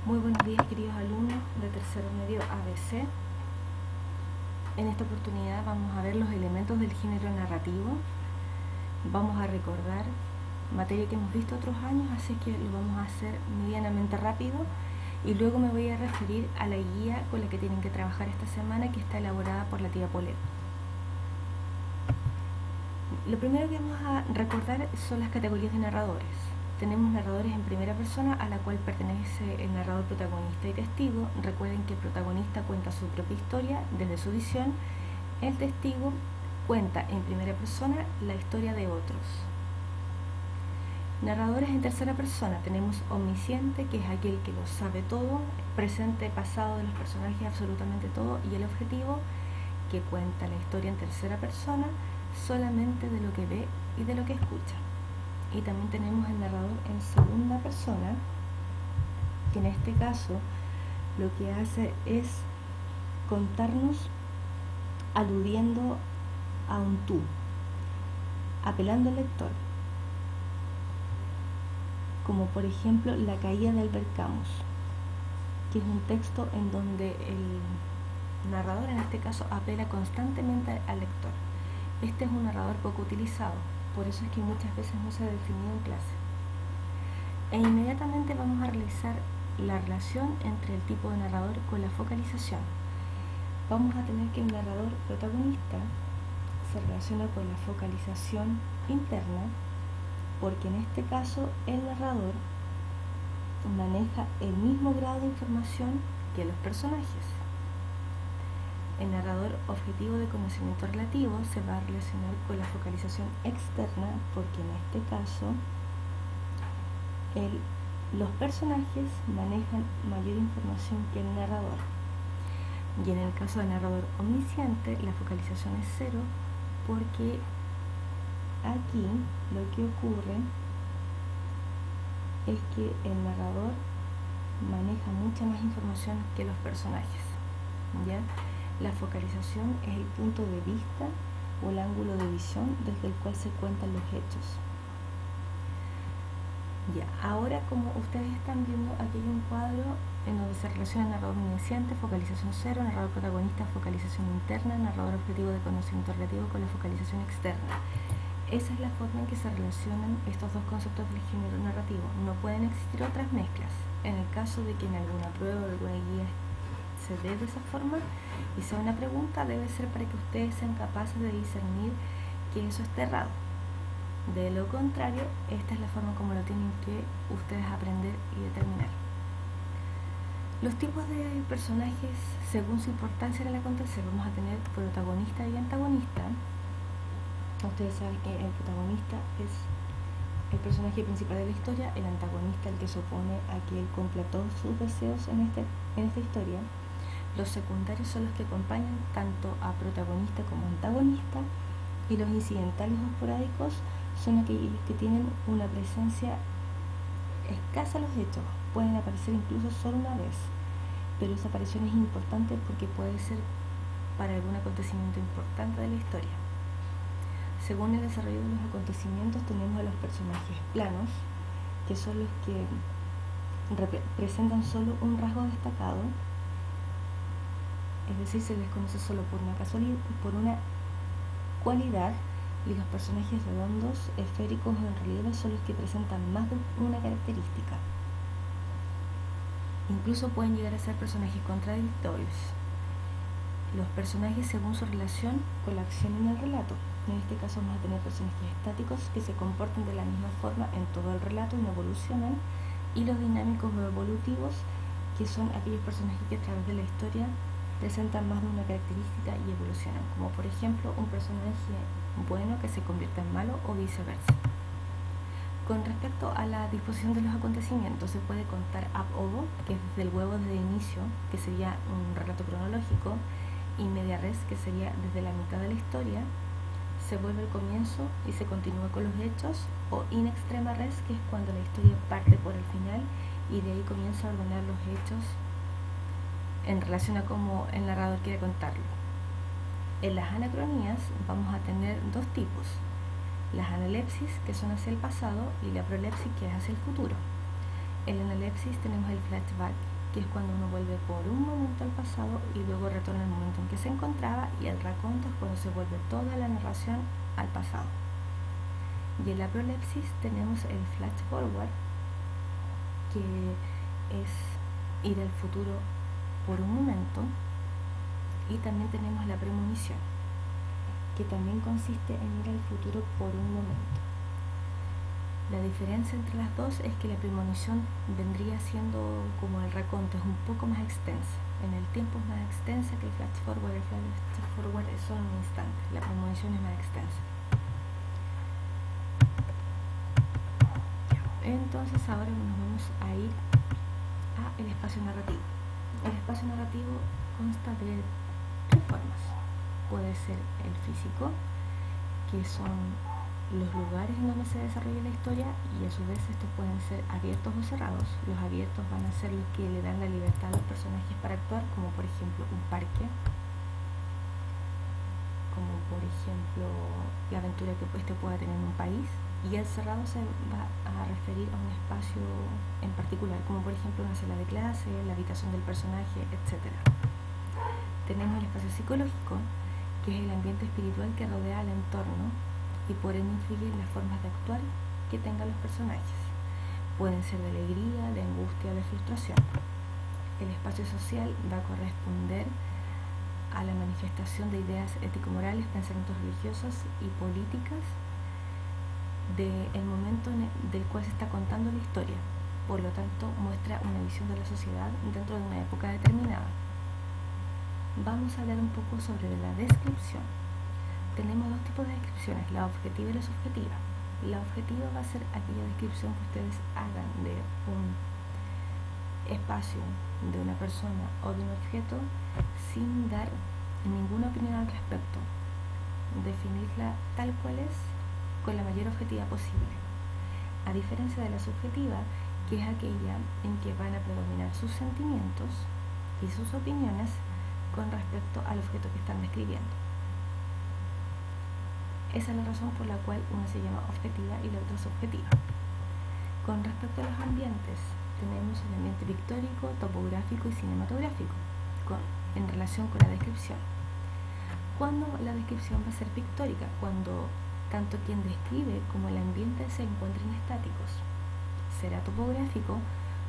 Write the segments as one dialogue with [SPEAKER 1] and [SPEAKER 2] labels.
[SPEAKER 1] Muy buenos días, queridos alumnos de tercero medio ABC. En esta oportunidad vamos a ver los elementos del género narrativo. Vamos a recordar materia que hemos visto otros años, así que lo vamos a hacer medianamente rápido y luego me voy a referir a la guía con la que tienen que trabajar esta semana, que está elaborada por la tía Polet. Lo primero que vamos a recordar son las categorías de narradores. Tenemos narradores en primera persona, a la cual pertenece el narrador protagonista y testigo. Recuerden que el protagonista cuenta su propia historia desde su visión. El testigo cuenta en primera persona la historia de otros. Narradores en tercera persona, tenemos omnisciente, que es aquel que lo sabe todo, presente, pasado de los personajes, absolutamente todo, y el objetivo, que cuenta la historia en tercera persona solamente de lo que ve y de lo que escucha. Y también tenemos el narrador en segunda persona, que en este caso lo que hace es contarnos aludiendo a un tú, apelando al lector, como por ejemplo La caída de Albert Camus, que es un texto en donde el narrador en este caso apela constantemente al lector. Este es un narrador poco utilizado, por eso es que muchas veces no se ha definido en clase. E inmediatamente vamos a realizar la relación entre el tipo de narrador con la focalización. Vamos a tener que el narrador protagonista se relaciona con la focalización interna, porque en este caso el narrador maneja el mismo grado de información que los personajes. El narrador objetivo de conocimiento relativo se va a relacionar con la focalización externa, porque en este caso los personajes manejan mayor información que el narrador. Y en el caso del narrador omnisciente, la focalización es 0, porque aquí lo que ocurre es que el narrador maneja mucha más información que los personajes, ¿ya? La focalización es el punto de vista o el ángulo de visión desde el cual se cuentan los hechos. Ya, ahora como ustedes están viendo, aquí hay un cuadro en donde se relaciona narrador omnisciente, focalización 0, narrador protagonista, focalización interna, narrador objetivo de conocimiento relativo con la focalización externa. Esa es la forma en que se relacionan estos dos conceptos del género narrativo. No pueden existir otras mezclas. En el caso de que en alguna prueba o alguna guía se dé de esa forma y sea una pregunta, debe ser para que ustedes sean capaces de discernir que eso esté errado. De lo contrario, esta es la forma como lo tienen que ustedes aprender y determinar. Los tipos de personajes según su importancia en el acontecer. Vamos a tener protagonista y antagonista. Ustedes saben que el protagonista es el personaje principal de la historia, el antagonista el que se opone a que él cumpla todos sus deseos en esta historia. Los secundarios son los que acompañan tanto a protagonista como antagonista, y los incidentales o esporádicos son aquellos que tienen una presencia escasa en los hechos, pueden aparecer incluso solo una vez, pero esa aparición es importante porque puede ser para algún acontecimiento importante de la historia. Según el desarrollo de los acontecimientos, tenemos a los personajes planos, que son los que presentan solo un rasgo destacado, es decir, se les conoce solo por una casualidad, por una cualidad, y los personajes redondos, esféricos o en relieve son los que presentan más de una característica. Incluso pueden llegar a ser personajes contradictorios. Los personajes según su relación con la acción en el relato. En este caso vamos a tener personajes estáticos que se comportan de la misma forma en todo el relato y no evolucionan, y los dinámicos o evolutivos, que son aquellos personajes que a través de la historia presentan más de una característica y evolucionan, como por ejemplo un personaje bueno que se convierte en malo o viceversa. Con respecto a la disposición de los acontecimientos, se puede contar ab ovo, que es desde el huevo desde el inicio, que sería un relato cronológico, y media res, que sería desde la mitad de la historia, se vuelve el comienzo y se continúa con los hechos, o in extrema res, que es cuando la historia parte por el final y de ahí comienza a ordenar los hechos en relación a cómo el narrador quiere contarlo. En las anacronías vamos a tener dos tipos: las analepsis, que son hacia el pasado, y la prolepsis, que es hacia el futuro. En la analepsis tenemos el flashback, que es cuando uno vuelve por un momento al pasado y luego retorna al momento en que se encontraba, y el raconto es cuando se vuelve toda la narración al pasado. Y en la prolepsis tenemos el flash forward, que es ir al futuro por un momento, y también tenemos la premonición, que también consiste en ir al futuro por un momento. La diferencia entre las dos es que la premonición vendría siendo como el raconto, es un poco más extensa. En el tiempo es más extensa que el flash forward. El flash forward es solo un instante, la premonición es más extensa. Entonces ahora nos vamos a ir al espacio narrativo. El espacio narrativo consta de tres formas. Puede ser el físico, que son los lugares en donde se desarrolla la historia, y a su vez estos pueden ser abiertos o cerrados. Los abiertos van a ser los que le dan la libertad a los personajes para actuar, como por ejemplo un parque, como por ejemplo la aventura que este pueda tener en un país. Y el cerrado se va a referir a un espacio en particular, como por ejemplo una sala de clase, la habitación del personaje, etc. Tenemos el espacio psicológico, que es el ambiente espiritual que rodea al entorno y por ende influye en las formas de actuar que tengan los personajes. Pueden ser de alegría, de angustia, de frustración. El espacio social va a corresponder a la manifestación de ideas ético-morales, pensamientos religiosos y políticas del momento del cual se está contando la historia. Por lo tanto, muestra una visión de la sociedad dentro de una época determinada. Vamos a hablar un poco sobre la descripción. Tenemos dos tipos de descripciones, la objetiva y la subjetiva. La objetiva va a ser aquella descripción que ustedes hagan de un espacio, de una persona o de un objeto sin dar ninguna opinión al respecto. Definirla tal cual es, con la mayor objetividad posible, a diferencia de la subjetiva, que es aquella en que van a predominar sus sentimientos y sus opiniones con respecto al objeto que están describiendo. Esa es la razón por la cual una se llama objetiva y la otra subjetiva. Con respecto a los ambientes, tenemos el ambiente pictórico, topográfico y cinematográfico, en relación con la descripción. ¿Cuándo la descripción va a ser pictórica? Cuando tanto quien describe como el ambiente se encuentren estáticos. Será topográfico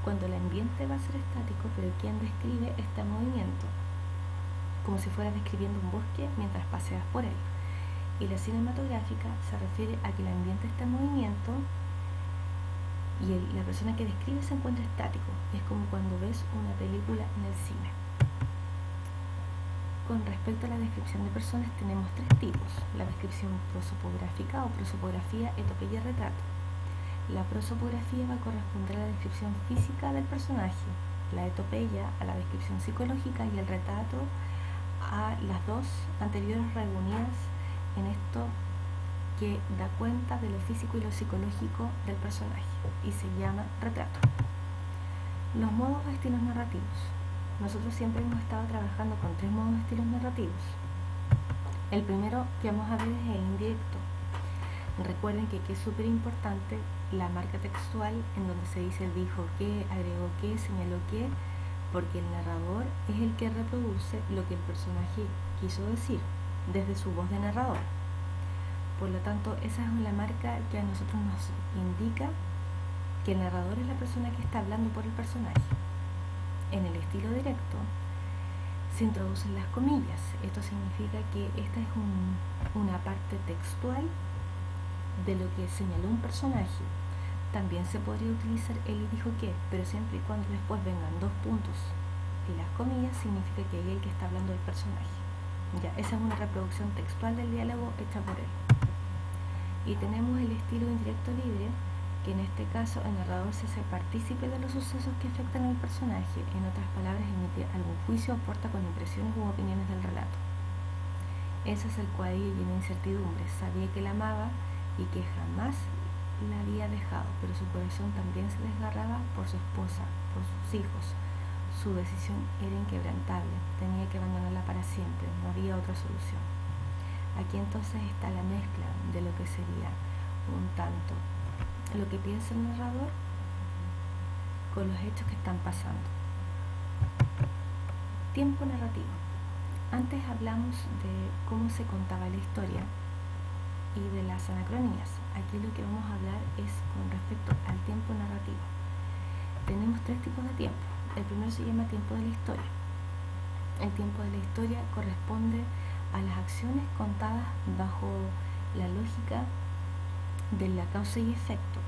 [SPEAKER 1] cuando el ambiente va a ser estático, pero quien describe está en movimiento, como si fuera describiendo un bosque mientras paseas por él. Y la cinematográfica se refiere a que el ambiente está en movimiento y la persona que describe se encuentra estático. Es como cuando ves una película en el cine. Con respecto a la descripción de personas tenemos tres tipos: la descripción prosopográfica o prosopografía, etopeya y retrato. La prosopografía va a corresponder a la descripción física del personaje, la etopeya a la descripción psicológica y el retrato a las dos anteriores reunidas en esto, que da cuenta de lo físico y lo psicológico del personaje y se llama retrato. Los modos o estilos narrativos. Nosotros siempre hemos estado trabajando con tres modos de estilos narrativos. El primero que vamos a ver es el indirecto. Recuerden que es súper importante la marca textual, en donde se dice dijo qué, agregó qué, señaló qué, porque el narrador es el que reproduce lo que el personaje quiso decir desde su voz de narrador. Por lo tanto, esa es la marca que a nosotros nos indica que el narrador es la persona que está hablando por el personaje. En el estilo directo se introducen las comillas. Esto significa que esta es una parte textual de lo que señaló un personaje. También se podría utilizar el y dijo que, pero siempre y cuando después vengan dos puntos y las comillas, significa que es el que está hablando del personaje. Ya, esa es una reproducción textual del diálogo hecha por él. Y tenemos el estilo indirecto libre, que en este caso el narrador se hace partícipe de los sucesos que afectan al personaje. En otras palabras, emite algún juicio o aporta con impresiones u opiniones del relato. Ese es el cual lleno de incertidumbre. Sabía que la amaba y que jamás la había dejado, pero su corazón también se desgarraba por su esposa, por sus hijos. Su decisión era inquebrantable, tenía que abandonarla para siempre, no había otra solución. Aquí entonces está la mezcla de lo que sería un tanto lo que piensa el narrador con los hechos que están pasando. Tiempo narrativo. Antes hablamos de cómo se contaba la historia y de las anacronías. Aquí lo que vamos a hablar es con respecto al tiempo narrativo. Tenemos 3 tipos de tiempo. El primero se llama tiempo de la historia. El tiempo de la historia corresponde a las acciones contadas bajo la lógica de la causa y efecto.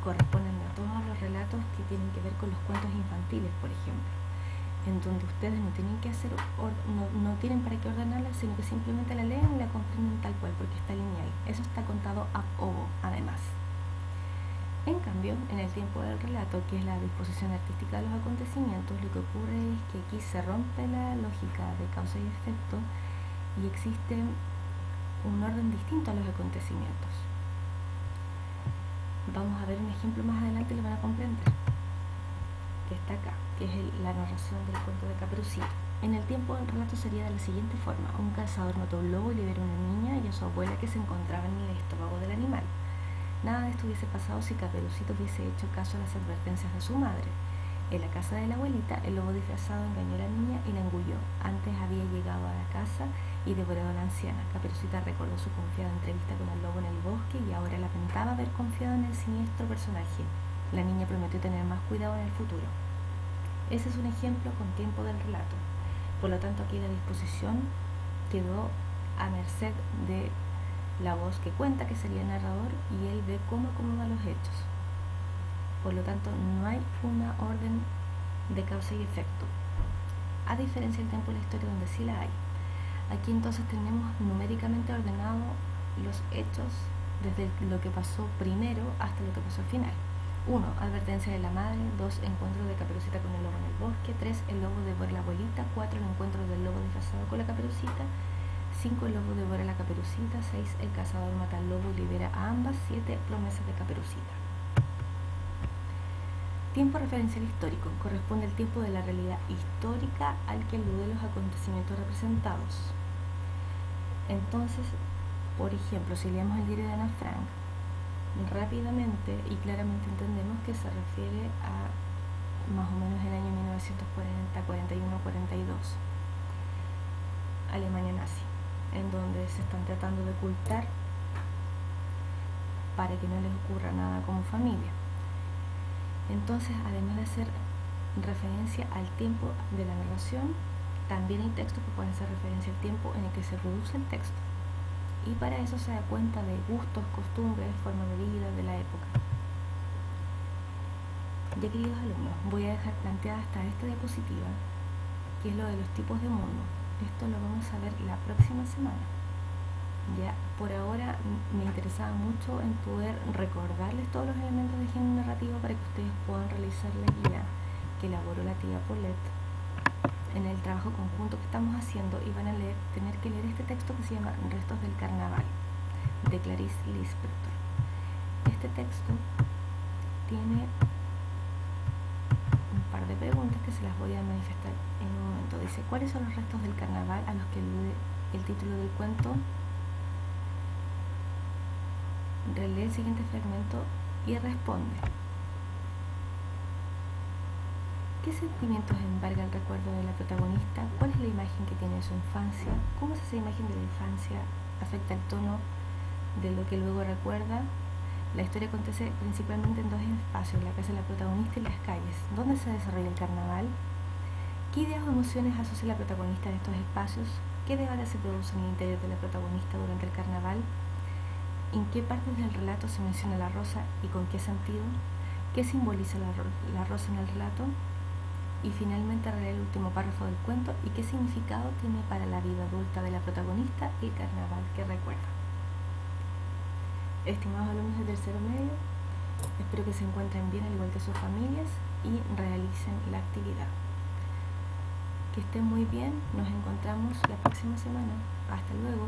[SPEAKER 1] Corresponden a todos los relatos que tienen que ver con los cuentos infantiles, por ejemplo, en donde ustedes no tienen que hacer, no tienen para qué ordenarla, sino que simplemente la leen y la comprenden tal cual, porque está lineal. Eso está contado ab ovo, además. En cambio, en el tiempo del relato, que es la disposición artística de los acontecimientos, lo que ocurre es que aquí se rompe la lógica de causa y efecto y existe un orden distinto a los acontecimientos. Vamos a ver un ejemplo más adelante y lo van a comprender, que está acá, que es la narración del cuento de Caperucita. En el tiempo del relato sería de la siguiente forma: un cazador mató a un lobo y liberó a una niña y a su abuela que se encontraban en el estómago del animal. Nada de esto hubiese pasado si Caperucita hubiese hecho caso a las advertencias de su madre. En la casa de la abuelita, el lobo disfrazado engañó a la niña y la engulló. Antes había llegado a la casa y devorado a la anciana. Caperucita recordó su confiada entrevista con el lobo en el bosque y ahora lamentaba haber confiado en el siniestro personaje. La niña prometió tener más cuidado en el futuro. Ese es un ejemplo con tiempo del relato. Por lo tanto, aquí la disposición quedó a merced de la voz que cuenta, que sería el narrador, y él ve cómo acomoda los hechos. Por lo tanto, no hay una orden de causa y efecto, a diferencia del tiempo de la historia, donde sí la hay. Aquí entonces tenemos numéricamente ordenado los hechos desde lo que pasó primero hasta lo que pasó al final. 1. Advertencia de la madre. 2. Encuentro de Caperucita con el lobo en el bosque. 3. El lobo devora a la abuelita. 4. El encuentro del lobo disfrazado con la Caperucita. 5. El lobo devora a la Caperucita. 6. El cazador mata al lobo y libera a ambas. 7. Promesas de Caperucita. Tiempo referencial histórico. Corresponde al tiempo de la realidad histórica al que alude los acontecimientos representados. Entonces, por ejemplo, si leemos el diario de Ana Frank, rápidamente y claramente entendemos que se refiere a más o menos el año 1940, 41, 42, Alemania nazi, en donde se están tratando de ocultar para que no les ocurra nada como familia. Entonces, además de hacer referencia al tiempo de la narración, también hay textos que pueden hacer referencia al tiempo en el que se produce el texto. Y para eso se da cuenta de gustos, costumbres, forma de vida de la época. Ya, queridos alumnos, voy a dejar planteada hasta esta diapositiva, que es lo de los tipos de mundo. Esto lo vamos a ver la próxima semana. Ya, por ahora me interesaba mucho en poder recordarles todos los elementos de género narrativo para que ustedes puedan realizar la guía que elaboró la tía Paulette en el trabajo conjunto que estamos haciendo, y van a tener que leer este texto que se llama Restos del Carnaval, de Clarice Lispector. Este texto tiene un par de preguntas que se las voy a manifestar en un momento. Dice: ¿cuáles son los restos del carnaval a los que alude el título del cuento? Relee el siguiente fragmento y responde. ¿Qué sentimientos embarga el recuerdo de la protagonista? ¿Cuál es la imagen que tiene de su infancia? ¿Cómo es esa imagen de la infancia afecta el tono de lo que luego recuerda? La historia acontece principalmente en 2 espacios: la casa de la protagonista y las calles. ¿Dónde se desarrolla el carnaval? ¿Qué ideas o emociones asocia la protagonista en estos espacios? ¿Qué debates se producen en el interior de la protagonista durante el carnaval? ¿En qué partes del relato se menciona la rosa y con qué sentido? ¿Qué simboliza la rosa en el relato? Y finalmente leer el último párrafo del cuento y qué significado tiene para la vida adulta de la protagonista el carnaval que recuerda. Estimados alumnos de tercero medio, espero que se encuentren bien al igual que sus familias y realicen la actividad. Que estén muy bien, nos encontramos la próxima semana. Hasta luego.